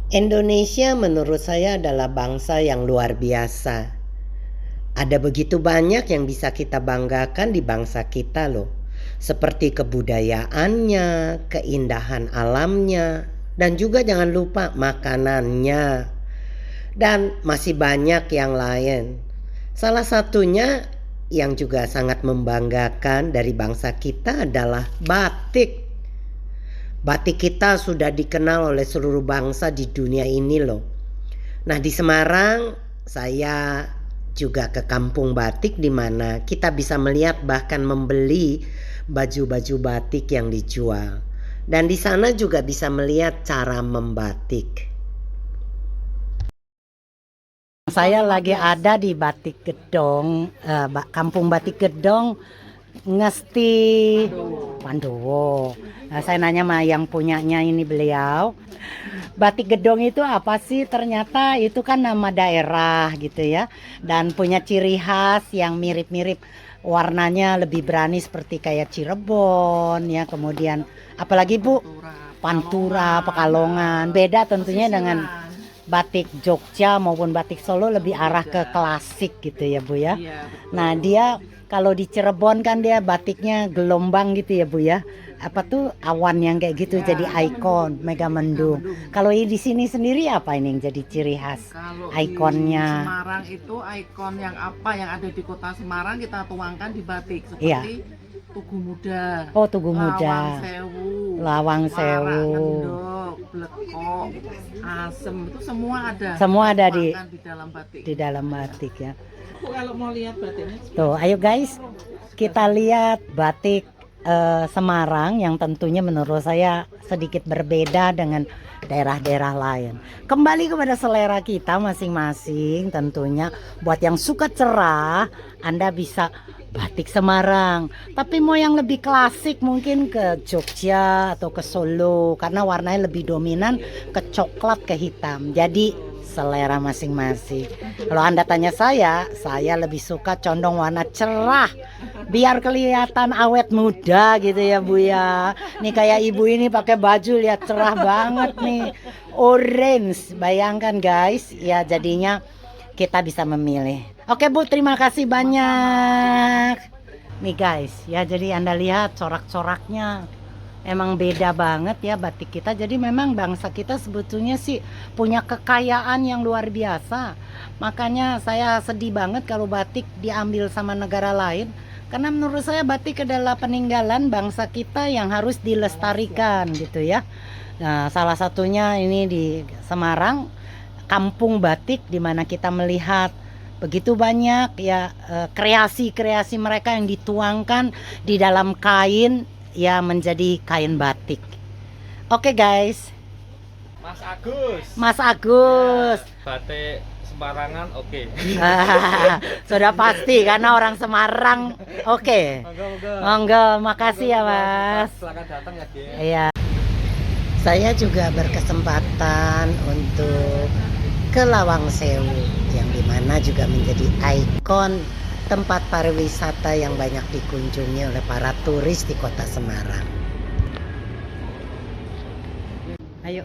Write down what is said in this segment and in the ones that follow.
Indonesia menurut saya adalah bangsa yang luar biasa. Ada begitu banyak yang bisa kita banggakan di bangsa kita loh. Seperti kebudayaannya, keindahan alamnya, dan juga jangan lupa makanannya. Dan masih banyak yang lain. Salah satunya yang juga sangat membanggakan dari bangsa kita adalah batik. Batik kita sudah dikenal oleh seluruh bangsa di dunia ini loh. Nah, di Semarang saya juga ke kampung batik di mana kita bisa melihat bahkan membeli baju-baju batik yang dijual. Dan di sana juga bisa melihat cara membatik. Saya lagi ada di Batik Gedong, Kampung Batik Gedong, Ngesti Pandowo. Nah, saya nanya sama yang punyanya ini beliau, Batik Gedong itu apa sih? Ternyata itu kan nama daerah gitu ya. Dan punya ciri khas yang mirip-mirip, warnanya lebih berani seperti kayak Cirebon ya. Kemudian apalagi Bu? Pantura, Pekalongan. Beda tentunya dengan batik Jogja maupun batik Solo, lebih arah ke klasik gitu ya Bu ya. Nah, dia kalau di Cirebon kan dia batiknya gelombang gitu ya Bu ya. Apa tuh awan yang kayak gitu jadi ikon Megamendung. Kalau di sini sendiri apa ini yang jadi ciri khas? Kalau Ikonnya. di Semarang itu ikon yang apa yang ada di kota Semarang kita tuangkan di batik Iya. seperti Tugu Muda, Oh, Tugu Lawang Muda. Sewu, Lawang Warak Sewu. Ngendok, Blekok, Asem itu semua ada. Semua Kita ada tuangkan di dalam batik. di dalam batik ya. Kalau mau lihat batiknya, Tuh, ayo guys, kita lihat batik Semarang yang tentunya menurut saya sedikit berbeda dengan daerah-daerah lain. Kembali kepada selera kita masing-masing tentunya. Buat yang suka cerah, Anda bisa batik Semarang. Tapi mau yang lebih klasik mungkin ke Jogja atau ke Solo karena warnanya lebih dominan ke coklat ke hitam. Jadi selera masing-masing. Kalau Anda tanya saya lebih suka condong warna cerah biar kelihatan awet muda gitu ya Bu ya. Nih kayak ibu ini pakai baju lihat cerah banget nih, orange. Bayangkan guys ya, jadinya kita bisa memilih. Oke Bu, terima kasih banyak. Nih guys ya, jadi Anda lihat corak-coraknya emang beda banget ya batik kita. Jadi memang bangsa kita sebetulnya sih punya kekayaan yang luar biasa. Makanya saya sedih banget kalau batik diambil sama negara lain. Karena menurut saya batik adalah peninggalan bangsa kita yang harus dilestarikan gitu ya. Nah, salah satunya ini di Semarang, Kampung Batik, di mana kita melihat begitu banyak ya kreasi-kreasi mereka yang dituangkan di dalam kain ya menjadi kain batik. Oke guys. Mas Agus. Mas Agus. Ya, batik Semarangan oke. Sudah pasti karena orang Semarang. Oke. Monggo, makasih ya Mas. Silakan datang ya, Dia. Iya. Saya juga berkesempatan untuk ke Lawang Sewu yang dimana juga menjadi ikon tempat pariwisata yang banyak dikunjungi oleh para turis di kota Semarang. Ayo.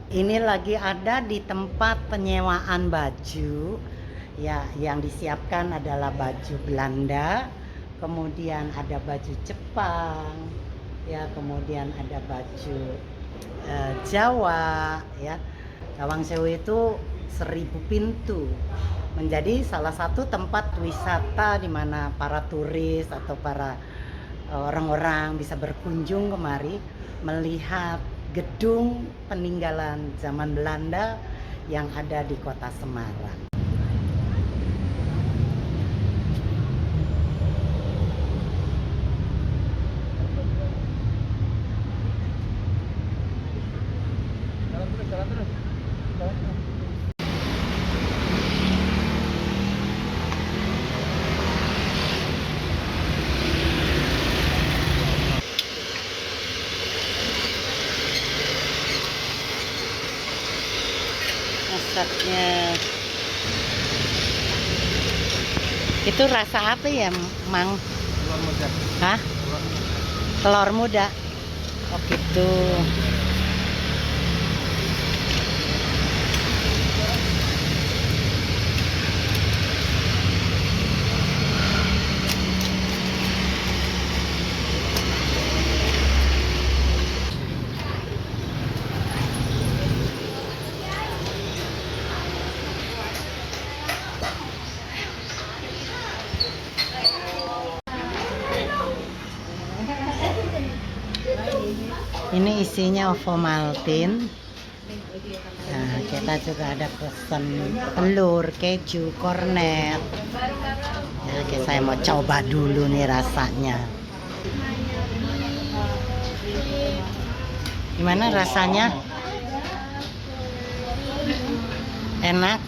Ini lagi ada di tempat penyewaan baju. Ya, yang disiapkan adalah baju Belanda, kemudian ada baju Jepang, ya, kemudian ada baju Jawa, ya. Lawang Sewu itu 1000 pintu, menjadi salah satu tempat wisata di mana para turis atau para orang-orang bisa berkunjung kemari melihat gedung peninggalan zaman Belanda yang ada di kota Semarang. Masaknya Itu rasa apa ya, Mang? Telur muda. Hah? Telur muda. Oh gitu. Ini isinya ovomaltine. Nah, kita juga ada pesan telur, keju, kornet. Ya, oke, saya mau coba dulu nih rasanya. Gimana rasanya? Enak?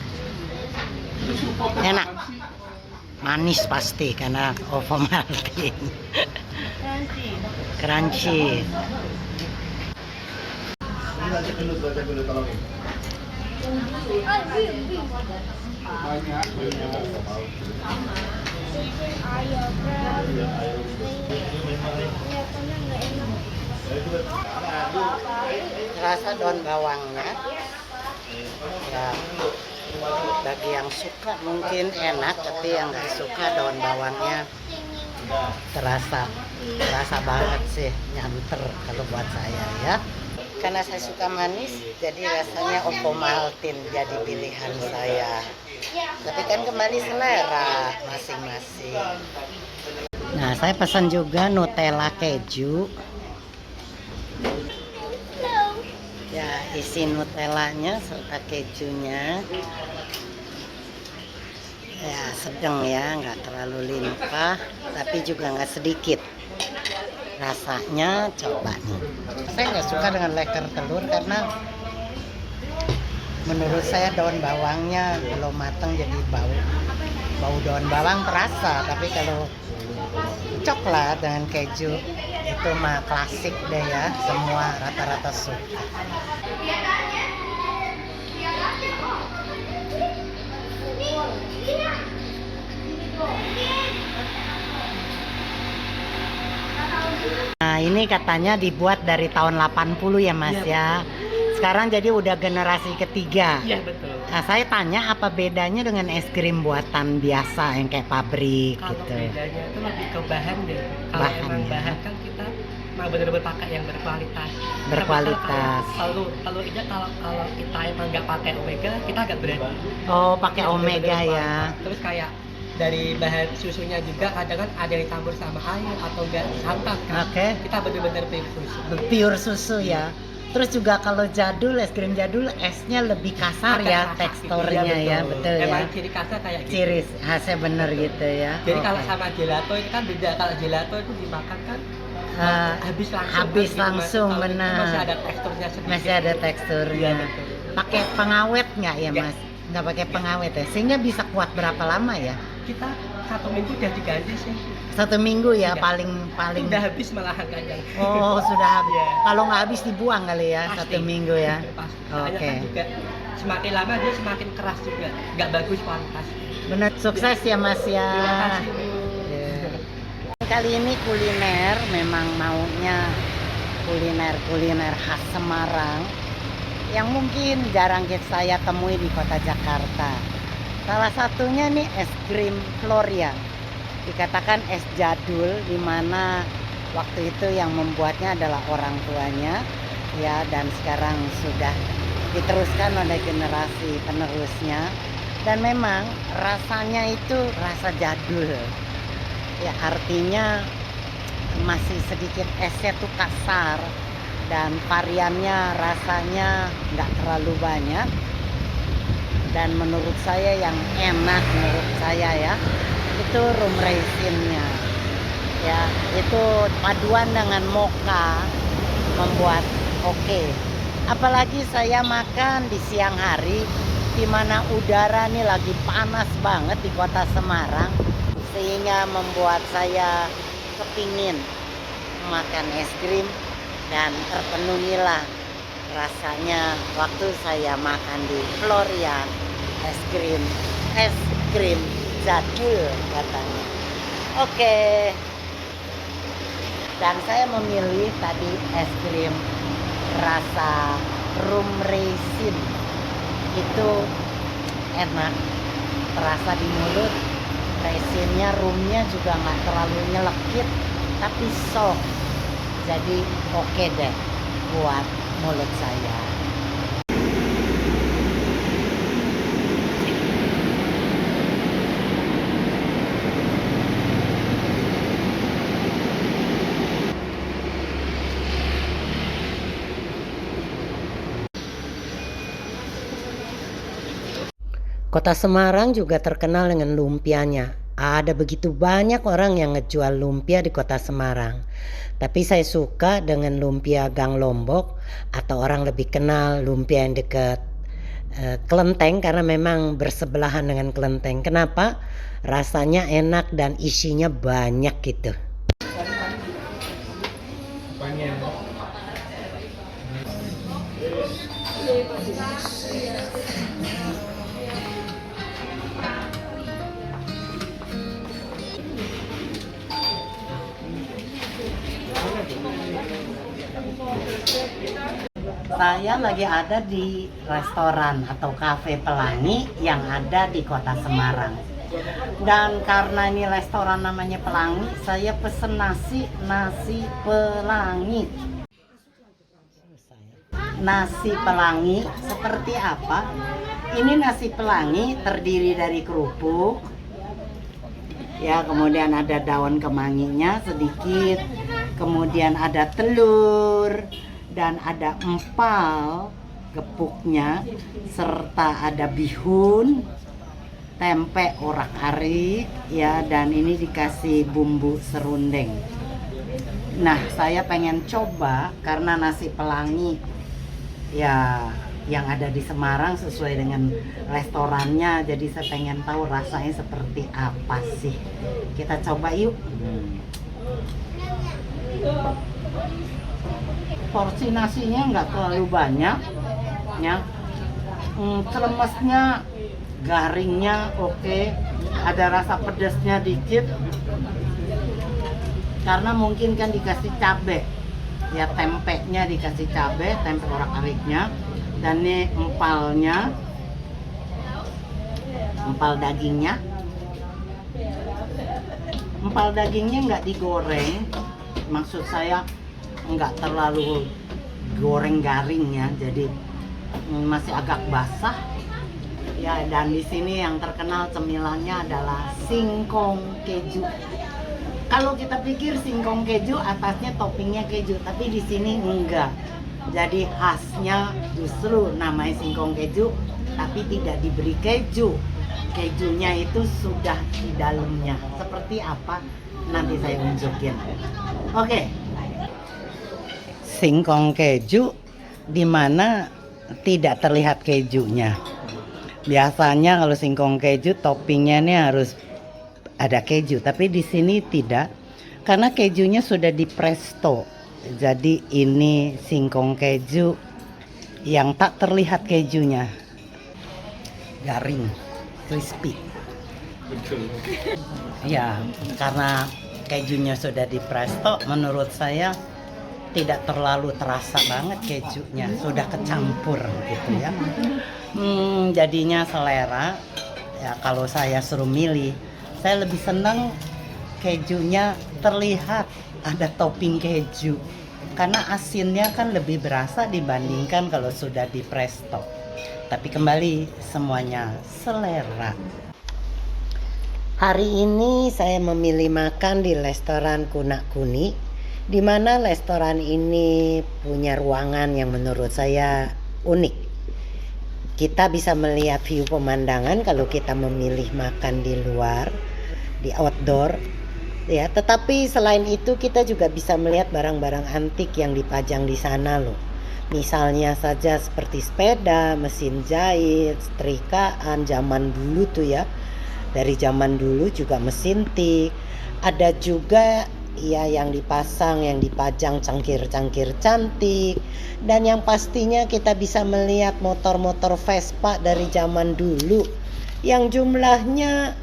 Enak? Manis pasti karena ovomaltine. Crunchy. Baca dulu tolongin. Rasa daun bawangnya ya, bagi yang suka mungkin enak, tapi yang nggak suka daun bawangnya terasa banget sih, nyanter kalau buat saya ya. Karena saya suka manis, jadi rasanya ovomaltine jadi pilihan saya. Tapi kan kembali selera masing-masing. Nah, saya pesan juga Nutella keju. Ya, isi Nutellanya serta kejunya ya sedang ya, nggak terlalu limpah, tapi juga nggak sedikit. Rasanya coba nih. Saya nggak suka dengan leker telur karena menurut saya daun bawangnya belum matang, jadi bau daun bawang terasa. Tapi kalau coklat dengan keju itu mah klasik deh ya, semua rata-rata suka. Nah, ini katanya dibuat dari tahun 80 ya Mas ya. Sekarang jadi udah generasi ketiga. Iya betul. Nah, saya tanya apa bedanya dengan es krim buatan biasa yang kayak pabrik Kalau gitu. bedanya itu lebih ke bahan deh. Kalau Bahan, emang ya. bahan kan kita emang bener-bener pakai yang berkualitas. Berkualitas. Kalau ini kalau kita emang nggak pakai omega, kita agak berani. Oh, pakai Yang omega bener-bener ya. kualitas. Terus kayak dari bahan susunya juga kadang kan ada yang campur sama air atau enggak santan kan. Oke. Kita bener-bener pilih susu. Pure susu ya. Terus juga kalau jadul, es krim jadul, esnya lebih kasar Agak ya kasar, teksturnya iya, ya, betul ya. Emang ciri khasnya kayak gitu. Ciri khasnya bener gitu ya. Jadi kalau Oke. sama gelato itu kan beda. Kalau gelato itu dimakan kan habis langsung. habis kan, langsung, kalau itu benar. Masih ada teksturnya sedikit. Masih ada teksturnya. Iya, betul. Pakai pengawet nggak ya Nggak. Mas? Nggak pakai pengawet ya? Sehingga bisa kuat berapa lama ya? Kita 1 minggu udah diganti sih. 1 minggu ya, Iya. paling. Udah habis malahan kadang. Oh, sudah habis. Iya. Kalau nggak habis dibuang kali ya, Pasti. 1 minggu ya. Pasti. Oke. Soalnya kan juga semakin lama dia semakin keras juga, nggak bagus kualitas. Benar, sukses ya Mas ya. Terima kasih Bu. Ya. Kali ini kuliner, memang maunya kuliner khas Semarang yang mungkin jarang saya temui di kota Jakarta. Salah satunya nih es krim Floria. Dikatakan es jadul, di mana waktu itu yang membuatnya adalah orang tuanya ya, dan sekarang sudah diteruskan oleh generasi penerusnya, dan memang rasanya itu rasa jadul ya, artinya masih sedikit esnya tuh kasar dan variannya rasanya nggak terlalu banyak. Dan menurut saya yang enak, menurut saya ya, itu rum raisinnya ya, itu paduan dengan mocha membuat oke. Apalagi saya makan di siang hari di mana udara nih lagi panas banget di kota Semarang, sehingga membuat saya kepingin makan es krim, dan terpenuhilah rasanya waktu saya makan di Floria es krim jadul katanya. Oke. Dan saya memilih tadi es krim rasa rum resin. Itu enak, terasa di mulut. Resinnya, rumnya juga nggak terlalu nyelekit, tapi soft. Jadi oke deh buat mulut saya. Kota Semarang juga terkenal dengan lumpianya. Ada begitu banyak orang yang ngejual lumpia di Kota Semarang. Tapi saya suka dengan lumpia Gang Lombok, atau orang lebih kenal lumpia yang dekat Kelenteng, karena memang bersebelahan dengan Kelenteng. Kenapa? Rasanya enak dan isinya banyak gitu. Saya lagi ada di restoran atau kafe Pelangi yang ada di Kota Semarang. Dan karena ini restoran namanya Pelangi, saya pesen nasi pelangi. Nasi pelangi seperti apa? Ini nasi pelangi terdiri dari kerupuk, ya, kemudian ada daun kemanginya sedikit, kemudian ada telur, dan ada empal gepuknya, serta ada bihun, tempe orak-arik, ya, dan ini dikasih bumbu serundeng. Nah, saya pengen coba karena nasi pelangi ya yang ada di Semarang sesuai dengan restorannya, jadi saya pengen tahu rasanya seperti apa sih. Kita coba yuk. Porsi nasinya nggak terlalu banyak, ya. Celemesnya, garingnya oke. Ada rasa pedasnya dikit, karena mungkin kan dikasih cabai, ya, tempenya dikasih cabai, tempe orak-ariknya, dan ini empalnya, empal dagingnya. Empal dagingnya nggak digoreng, maksud saya nggak terlalu goreng garing, ya, jadi masih agak basah, ya. Dan di sini yang terkenal cemilannya adalah singkong keju. Kalau kita pikir singkong keju atasnya toppingnya keju, tapi di sini enggak. Jadi khasnya justru namanya singkong keju, tapi tidak diberi keju. Kejunya itu sudah di dalamnya. Seperti apa? Nanti saya unjukin. Oke. Singkong keju dimana tidak terlihat kejunya. Biasanya kalau singkong keju toppingnya ini harus ada keju, tapi di sini tidak, karena kejunya sudah di presto. Jadi ini singkong keju yang tak terlihat kejunya, garing, crispy. Betul. Ya, karena kejunya sudah di presto, menurut saya tidak terlalu terasa banget kejunya, sudah kecampur gitu, ya. Jadinya selera. Ya, kalau saya suruh milih, saya lebih senang kejunya terlihat ada topping keju, karena asinnya kan lebih berasa dibandingkan kalau sudah di presto. Tapi kembali, semuanya selera. Hari ini saya memilih makan di restoran Kunak Kuni, di mana restoran ini punya ruangan yang menurut saya unik. Kita bisa melihat view pemandangan kalau kita memilih makan di luar, di outdoor, ya. Tetapi selain itu kita juga bisa melihat barang-barang antik yang dipajang di sana loh. Misalnya saja seperti sepeda, mesin jahit, setrikaan zaman dulu tuh, ya. Dari zaman dulu juga mesin tik. Ada juga, ya, yang dipasang, yang dipajang cangkir-cangkir cantik. Dan yang pastinya kita bisa melihat motor-motor Vespa dari zaman dulu yang jumlahnya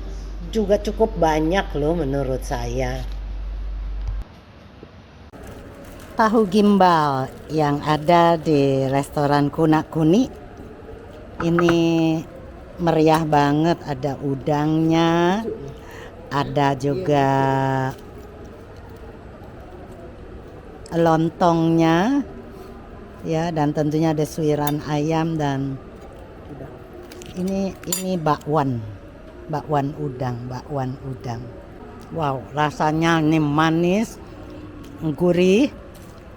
juga cukup banyak loh menurut saya. Tahu gimbal yang ada di restoran Kuna Kuni ini meriah banget, ada udangnya, ada juga lontongnya ya, dan tentunya ada suiran ayam, dan ini bakwan udang. Wow, rasanya ini manis, gurih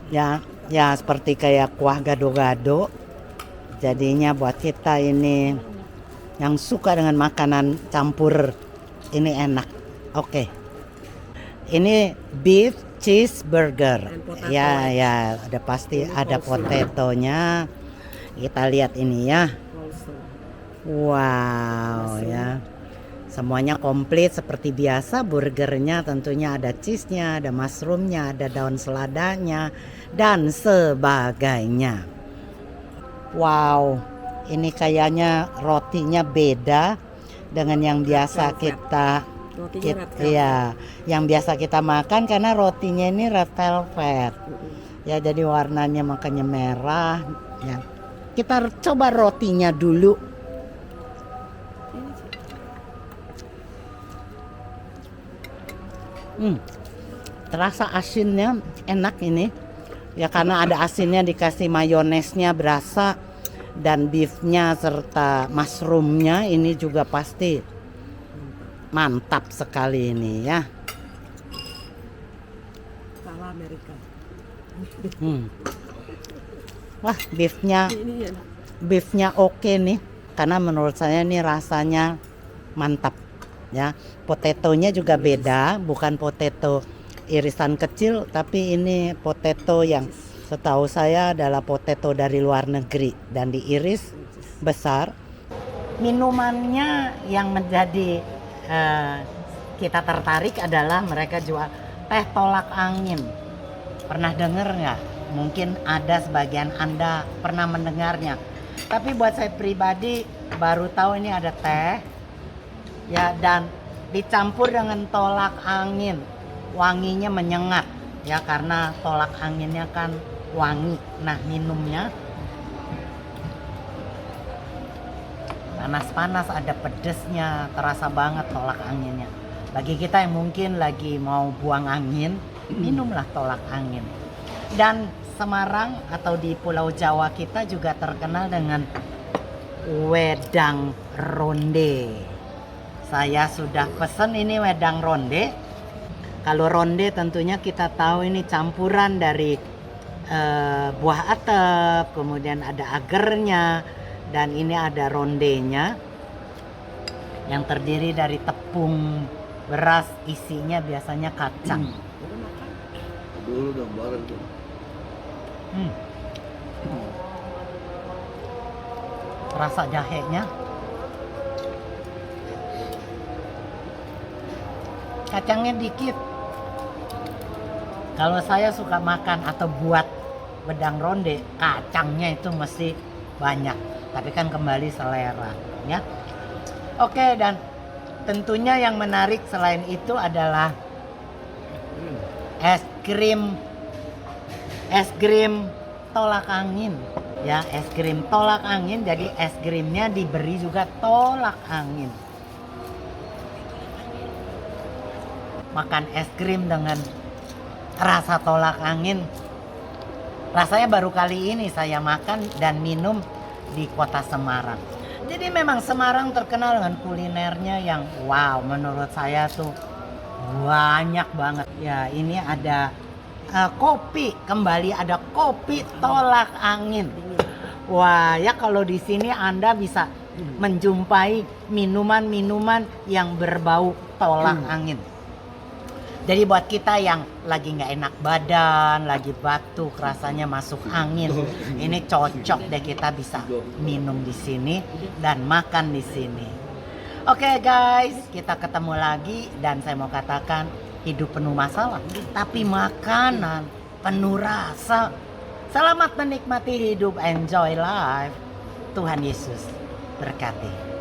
ya, seperti kayak kuah gado-gado. Jadinya buat kita ini yang suka dengan makanan campur ini enak. Oke. Ini beef cheeseburger. Ya, ada pasti ada potatonya. Kita lihat ini ya. Wow ya. Semuanya komplit seperti biasa. Burgernya tentunya ada cheese-nya, ada mushroom-nya, ada daun seladanya, dan sebagainya. Wow, ini kayaknya rotinya beda dengan yang biasa kita yang biasa kita makan, karena rotinya ini red velvet. Ya, jadi warnanya makanya merah ya. Kita coba rotinya dulu. Terasa asinnya enak ini ya, karena ada asinnya, dikasih mayonesnya berasa, dan beefnya serta mushroomnya ini juga pasti mantap sekali ini ya. Salah Amerika. Wah, beefnya oke nih, karena menurut saya ini rasanya mantap ya. Potatonya juga beda, bukan potato irisan kecil, tapi ini potato yang setahu saya adalah potato dari luar negeri dan diiris besar. Minumannya yang menjadi kita tertarik adalah mereka jual teh tolak angin. Pernah dengar nggak? Mungkin ada sebagian Anda pernah mendengarnya, tapi buat saya pribadi baru tahu ini ada teh ya, dan dicampur dengan tolak angin. Wanginya menyengat ya, karena tolak anginnya kan wangi. Nah, minumnya panas-panas, ada pedesnya, terasa banget tolak anginnya. Bagi kita yang mungkin lagi mau buang angin, minumlah tolak angin. Dan Semarang atau di Pulau Jawa kita juga terkenal dengan wedang ronde. Saya sudah pesen ini wedang ronde. Kalau ronde tentunya kita tahu ini campuran dari buah atep, kemudian ada agernya, dan ini ada rondenya yang terdiri dari tepung beras, isinya biasanya kacang. Dulu dong bareng tuh. Rasa jahenya, kacangnya dikit. Kalau saya suka makan atau buat wedang ronde, kacangnya itu mesti banyak. Tapi kan kembali selera ya. Oke, dan tentunya yang menarik selain itu adalah es krim tolak angin ya, es krim tolak angin. Jadi es krimnya diberi juga tolak angin. Makan es krim dengan rasa tolak angin, rasanya baru kali ini saya makan dan minum di kota Semarang. Jadi memang Semarang terkenal dengan kulinernya yang wow, menurut saya tuh banyak banget. Ya, ini ada kopi, kembali ada kopi tolak angin. Wah, ya kalau di sini Anda bisa menjumpai minuman-minuman yang berbau tolak angin. Jadi buat kita yang lagi nggak enak badan, lagi batuk, rasanya masuk angin, ini cocok deh, kita bisa minum di sini dan makan di sini. Oke guys, kita ketemu lagi, dan saya mau katakan hidup penuh masalah, tapi makanan penuh rasa. Selamat menikmati hidup, enjoy life. Tuhan Yesus berkati.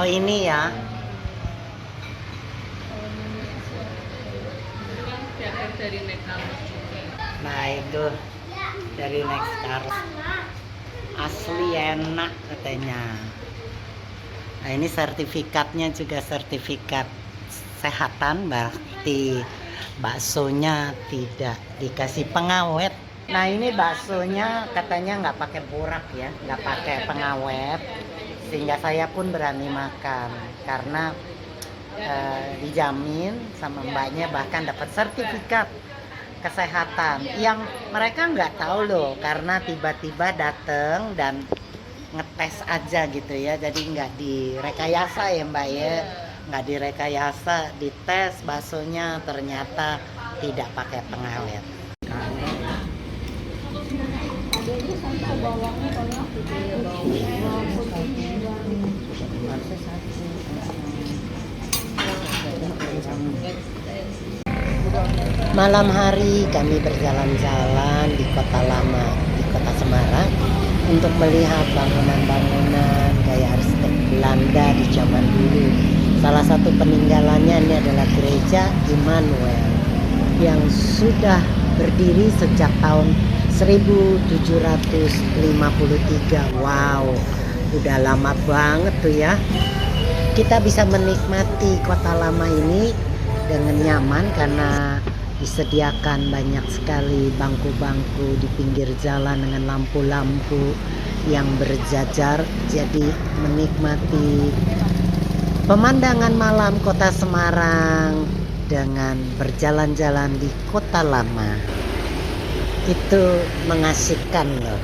Oh ini ya. Nah itu dari Next Cars. Asli enak katanya. Nah ini sertifikatnya juga sertifikat kesehatan, berarti baksonya tidak dikasih pengawet. Nah ini baksonya katanya nggak pakai burak ya, nggak pakai pengawet, sehingga saya pun berani makan karena dijamin sama mbaknya, bahkan dapat sertifikat kesehatan yang mereka nggak tahu loh, karena tiba-tiba datang dan ngetes aja gitu ya, jadi nggak direkayasa ya mbak ya, nggak direkayasa, dites baksonya ternyata tidak pakai pengawet. Malam hari kami berjalan-jalan di Kota Lama, di Kota Semarang, untuk melihat bangunan-bangunan gaya arsitek Belanda di zaman dulu. Salah satu peninggalannya ini adalah Gereja Immanuel yang sudah berdiri sejak tahun 1753. Wow, udah lama banget tuh ya. Kita bisa menikmati Kota Lama ini dengan nyaman karena disediakan banyak sekali bangku-bangku di pinggir jalan dengan lampu-lampu yang berjajar, jadi menikmati pemandangan malam Kota Semarang dengan berjalan-jalan di Kota Lama. Itu mengasihkan loh.